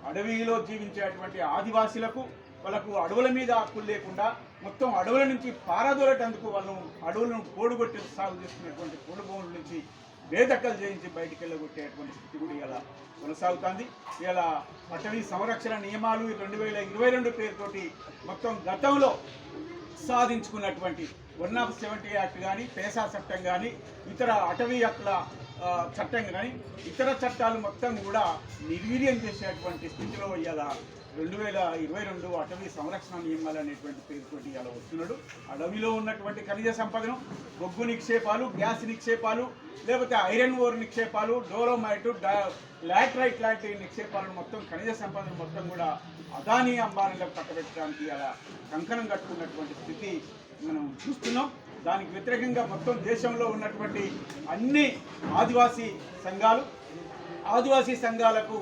అడవిలో జీవించేటువంటి ఆదివాసీలకు వాళ్ళకు అడవుల మీద హక్కులు లేకుండా మొత్తం అడవుల నుంచి పారదోలేటందుకు వాళ్ళు అడవులను పోడుగొట్టి సాగు చేస్తున్నటువంటి పోడు భూముల నుంచి బేదక్కలు చేయించి బయటికి వెళ్ళగొట్టేటువంటి స్థితి కూడా ఇలా కొనసాగుతుంది. ఇలా అటవీ సంరక్షణ నియమాలు 2022 పేరుతోటి మొత్తం గతంలో సాధించుకున్నటువంటి 170 యాక్ట్ కానీ, పేసా చట్టం కానీ, ఇతర అటవీ హక్కుల చట్టం కానీ, ఇతర చట్టాలు మొత్తం కూడా నిర్వీర్యం చేసేటువంటి స్థితిలో ఇలా 2022 అటవీ సంరక్షణ నియమాలు అనేటువంటి పేరుతోటి ఇలా వస్తున్నాడు. అడవిలో ఉన్నటువంటి ఖనిజ సంపదను, బొగ్గు నిక్షేపాలు, గ్యాస్ నిక్షేపాలు, లేకపోతే ఐరన్ ఓర్ నిక్షేపాలు, డోలోమైట్, లాటరైట్ లాంటి నిక్షేపాలను మొత్తం ఖనిజ సంపదను మొత్తం కూడా అదానీ అంబానీలకు కట్టబెట్టడానికి అలా కంకణం కట్టుకున్నటువంటి స్థితి మనం చూస్తున్నాం. దానికి వ్యతిరేకంగా మొత్తం దేశంలో ఉన్నటువంటి అన్ని ఆదివాసీ సంఘాలకు